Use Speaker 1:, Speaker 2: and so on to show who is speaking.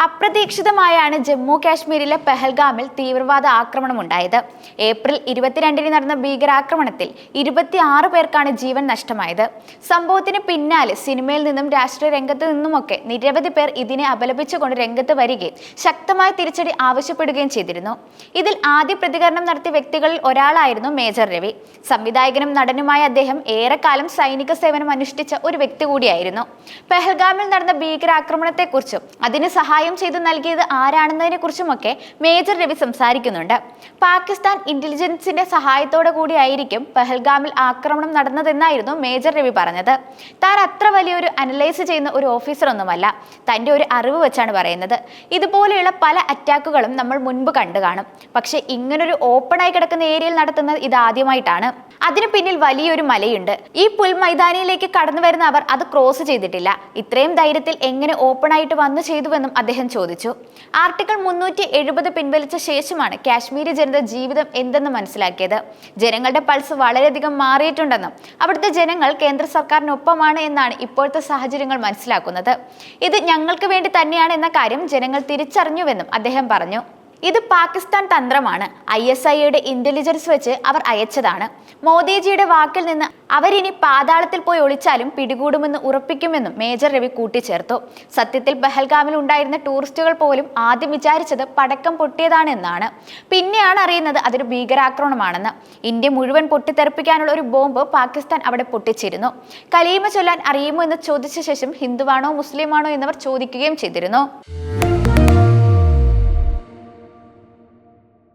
Speaker 1: അപ്രതീക്ഷിതമായാണ് ജമ്മു കാശ്മീരിലെ പെഹൽഗാമിൽ തീവ്രവാദ ആക്രമണം ഉണ്ടായത്. ഏപ്രിൽ 22-ന് നടന്ന ഭീകരാക്രമണത്തിൽ 26 പേർക്കാണ് ജീവൻ നഷ്ടമായത്. സംഭവത്തിന് പിന്നാലെ സിനിമയിൽ നിന്നും രാഷ്ട്രീയ രംഗത്ത് നിന്നുമൊക്കെ നിരവധി പേർ ഇതിനെ അപലപിച്ചുകൊണ്ട് രംഗത്ത് വരികയും ശക്തമായ തിരിച്ചടി ആവശ്യപ്പെടുകയും ചെയ്തിരുന്നു. ഇതിൽ ആദ്യ പ്രതികരണം നടത്തിയ വ്യക്തികളിൽ ഒരാളായിരുന്നു മേജർ രവി. സംവിധായകനും നടനുമായ അദ്ദേഹം ഏറെക്കാലം സൈനിക സേവനം അനുഷ്ഠിച്ച ഒരു വ്യക്തി കൂടിയായിരുന്നു. പെഹൽഗാമിൽ നടന്ന ഭീകരാക്രമണത്തെക്കുറിച്ചും അതിന് സഹായം ചെയ്തു നൽകിയത് ആരാണെന്നതിനെ കുറിച്ചുമൊക്കെ മേജർ രവി സംസാരിക്കുന്നുണ്ട്. പാകിസ്ഥാൻ ഇന്റലിജൻസിന്റെ സഹായത്തോടെ കൂടിയായിരിക്കും പെഹൽഗാമിൽ ആക്രമണം നടന്നതെന്നായിരുന്നു മേജർ രവി പറഞ്ഞത്. താൻ അത്ര വലിയൊരു അനലൈസ് ചെയ്യുന്ന ഒരു ഓഫീസർ ഒന്നുമല്ല, തന്റെ ഒരു അറിവ് വെച്ചാണ് പറയുന്നത്. ഇതുപോലെയുള്ള പല അറ്റാക്കുകളും നമ്മൾ മുൻപ് കണ്ടു കാണും, പക്ഷെ ഇങ്ങനൊരു ഓപ്പണായി കിടക്കുന്ന ഏരിയയിൽ നടത്തുന്നത് ഇതാദ്യമായിട്ടാണ്. അതിനു പിന്നിൽ വലിയൊരു മലയുണ്ട്. ഈ പുൽമൈതാനിയിലേക്ക് കടന്നു വരുന്ന അവർ അത് ക്രോസ് ചെയ്തിട്ടില്ല. ഇത്രയും ധൈര്യത്തിൽ എങ്ങനെ ഓപ്പൺ ആയിട്ട് വന്നു ചെയ്തുവെന്നും അദ്ദേഹം ചോദിച്ചു. ആർട്ടിക്കിൾ 370 പിൻവലിച്ച ശേഷമാണ് കാശ്മീരി ജനത ജീവിതം എന്തെന്ന് മനസ്സിലാക്കിയത്. ജനങ്ങളുടെ പൾസ് വളരെയധികം മാറിയിട്ടുണ്ടെന്നും അവിടുത്തെ ജനങ്ങൾ കേന്ദ്ര സർക്കാരിനൊപ്പമാണ് എന്നാണ് ഇപ്പോഴത്തെ സാഹചര്യങ്ങൾ മനസ്സിലാക്കുന്നത്. ഇത് ഞങ്ങൾക്ക് വേണ്ടി തന്നെയാണ് എന്ന കാര്യം ജനങ്ങൾ തിരിച്ചറിഞ്ഞുവെന്നും അദ്ദേഹം പറഞ്ഞു. ഇത് പാകിസ്ഥാൻ തന്ത്രമാണ്. ISIയുടെ ഇന്റലിജൻസ് വെച്ച് അവർ അയച്ചതാണ്. മോദിജിയുടെ വാക്കിൽ നിന്ന് അവരിനി പാതാളത്തിൽ പോയി ഒളിച്ചാലും പിടികൂടുമെന്ന് ഉറപ്പിക്കുമെന്നും മേജർ രവി കൂട്ടിച്ചേർത്തു. സത്യത്തിൽ പെഹൽഗാമിൽ ഉണ്ടായിരുന്ന ടൂറിസ്റ്റുകൾ പോലും ആദ്യം വിചാരിച്ചത് പടക്കം പൊട്ടിയതാണെന്നാണ്. പിന്നെയാണ് അറിയുന്നത് അതൊരു ഭീകരാക്രമണമാണെന്ന്. ഇന്ത്യ മുഴുവൻ പൊട്ടിത്തെറിപ്പിക്കാനുള്ള ഒരു ബോംബ് പാകിസ്ഥാൻ അവിടെ പൊട്ടിച്ചിരുന്നു. കലീമ ചൊല്ലാൻ അറിയുമോ എന്ന് ചോദിച്ച ശേഷം ഹിന്ദുവാണോ മുസ്ലിമാണോ എന്നവർ ചോദിക്കുകയും ചെയ്തിരുന്നു.